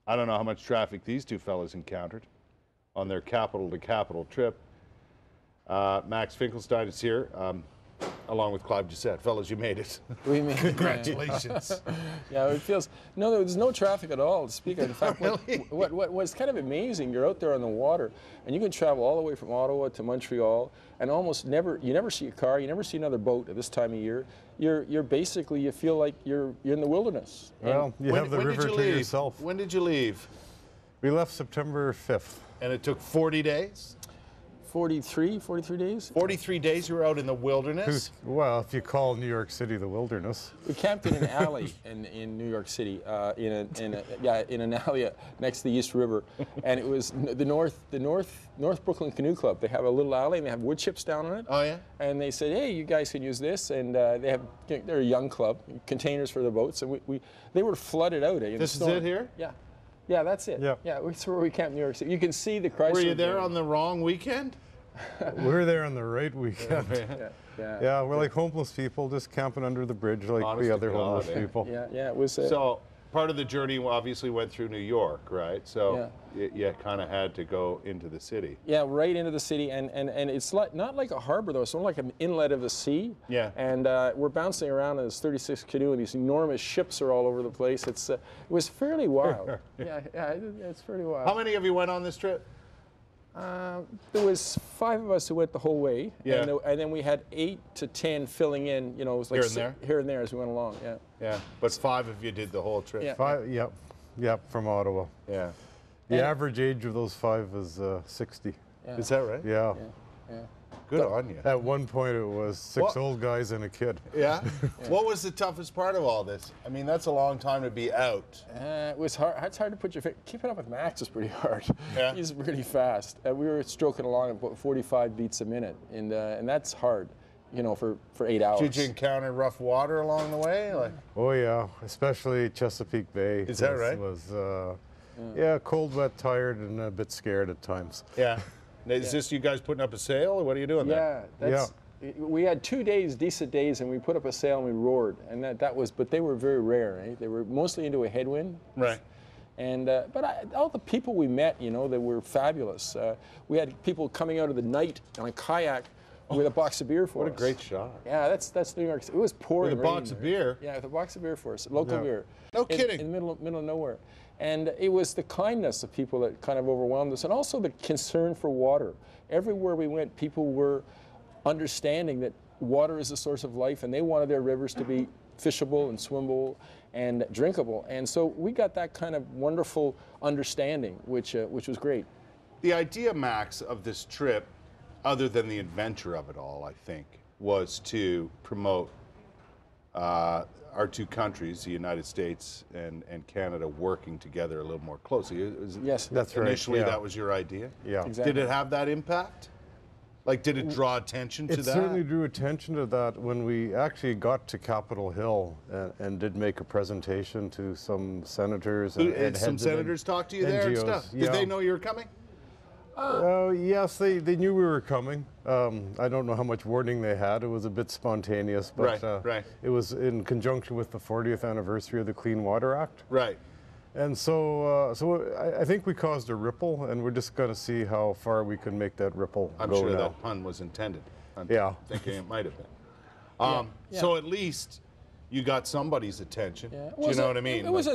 I don't know how much traffic these two fellas encountered on their capital to capital trip. Max Finklestein is here, along with Clive Doucet. Fellas, you made it. We made it. Congratulations. Yeah, it feels, no, there's no traffic at all to speak of. In fact, Really? what's kind of amazing, you're out there on the water, and you can travel all the way from Ottawa to Montreal, and almost never, you never see a car, you never see another boat at this time of year. You're basically, you feel like you're in the wilderness. Well, you have the river to yourself. When did you leave? We left September 5th. And it took 40 days? 43 days? 43 days you were out in the wilderness? Well, if you call New York City the wilderness. We camped in an alley in New York City, in an alley next to the East River, and it was the North Brooklyn Canoe Club. They have a little alley and they have wood chips down on it. Oh yeah. And they said, hey, you guys can use this, and they're a young club, containers for the boats, and they were flooded out. This is it here? Yeah. Yeah, that's it. Yeah. Yeah, that's where we camped in New York City. You can see the Chrysler. Were you there on the wrong weekend? We were there on the right weekend. Yeah, we're like homeless people, just camping under the bridge like Honest the to other God, homeless eh? people. Yeah, it was. So part of the journey obviously went through New York, right? So you kind of had to go into the city. Yeah, right into the city, and it's not like a harbor though. It's more like an inlet of the sea. Yeah. And we're bouncing around in this 36 canoe, and these enormous ships are all over the place. It was fairly wild. yeah, it's pretty wild. How many of you went on this trip? There was 5 of us who went the whole way. Yeah. And then we had 8 to 10 filling in. You know, it was like here and there as we went along. Yeah. Yeah. But 5 of you did the whole trip. Yeah. 5, yep, from Ottawa. Yeah. The average age of those 5 is 60. Yeah. Is that right? Yeah. Yeah. Good on you. At one point, it was 6 old guys and a kid. Yeah? What was the toughest part of all this? I mean, that's a long time to be out. It was hard. It's hard to put your keeping up with Max is pretty hard. Yeah. He's really fast. We were stroking along at about 45 beats a minute, and that's hard, you know, for 8 hours. Did you encounter rough water along the way? Like, Oh yeah, especially Chesapeake Bay. Is that right? Yeah, cold, wet, tired, and a bit scared at times. yeah. Is this you guys putting up a sail, or what are you doing there? We had 2 days, decent days, and we put up a sail and we roared, and that was. But they were very rare. Eh? They were mostly into a headwind. Right. And all the people we met, you know, they were fabulous. We had people coming out of the night on a kayak with a box of beer for us. What a great shot. Yeah, that's New York. It was pouring. With a box of beer? Yeah, with a box of beer for us, local beer. No kidding. In the middle of nowhere. And it was the kindness of people that kind of overwhelmed us, and also the concern for water. Everywhere we went, people were understanding that water is a source of life, and they wanted their rivers to be fishable and swimmable and drinkable. And so we got that kind of wonderful understanding, which was great. The idea, Max, of this trip, other than the adventure of it all, I think, was to promote our two countries, the United States and Canada, working together a little more closely. Yes, that's right. Initially, yeah. that was your idea? Yeah. Exactly. Did it have that impact? Like, did it draw attention to that? It certainly drew attention to that when we actually got to Capitol Hill and did make a presentation to some senators. And some senators talked to you there and stuff? Yeah. Did they know you were coming? Yes, they knew we were coming. I don't know how much warning they had. It was a bit spontaneous, but right. It was in conjunction with the 40th anniversary of the Clean Water Act. Right. And so I think we caused a ripple, and we're just going to see how far we can make that ripple I'm go sure now. that pun was intended. I'm Yeah. thinking it might have been. So at least you got somebody's attention. Yeah. Do you know what I mean? It was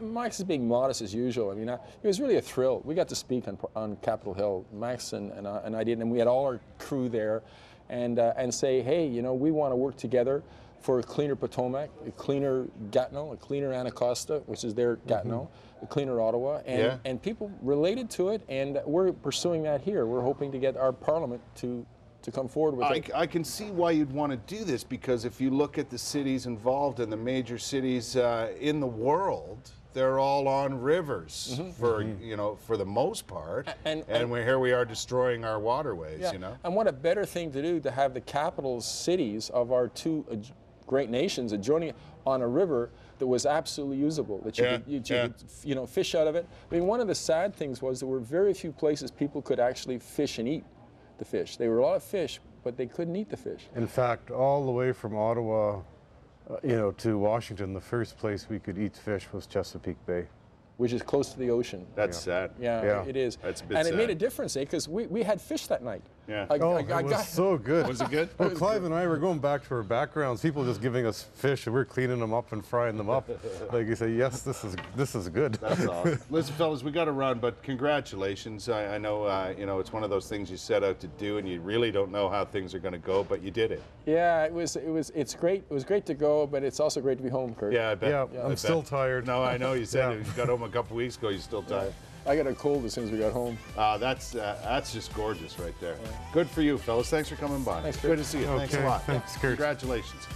Max is being modest as usual. I mean, it was really a thrill. We got to speak on Capitol Hill, Max and I did, and we had all our crew there, and say, hey, you know, we want to work together for a cleaner Potomac, a cleaner Gatineau, a cleaner Anacostia, which is their Gatineau, a cleaner Ottawa, and people related to it, and we're pursuing that here. We're hoping to get our Parliament to come forward with it. I can see why you'd want to do this, because if you look at the cities involved and the major cities in the world, they're all on rivers for you know, for the most part, and here we are destroying our waterways. You know, and what a better thing to do to have the capital cities of our two great nations adjoining on a river that was absolutely usable, that you could you know, fish out of it. I mean, one of the sad things was there were very few places people could actually fish and eat the fish. There were a lot of fish, but they couldn't eat the fish. In fact, all the way from Ottawa, you know, to Washington, the first place we could eat fish was Chesapeake Bay. which is close to the ocean. That's sad. Yeah, it is. That's a bit and sad. it made a difference, because we had fish that night. Yeah. It was so good. Was it good? Well, Clive and I were going back to our backgrounds. People just giving us fish, and we're cleaning them up and frying them up. Like you say, yes, this is good. That's awesome. Listen, fellas, we got to run, but congratulations. I know, it's one of those things you set out to do, and you really don't know how things are going to go, but you did it. Yeah, it's great. It was great to go, but it's also great to be home, Kurt. Yeah, I bet. Yeah, I'm still tired. No, I know. You said you got home a couple weeks ago. You're still tired. I got a cold as soon as we got home. That's just gorgeous right there. Good for you, fellas. Thanks for coming by. Thanks, Good to see you. Okay, Thanks a lot. thanks, Kurt. Congratulations.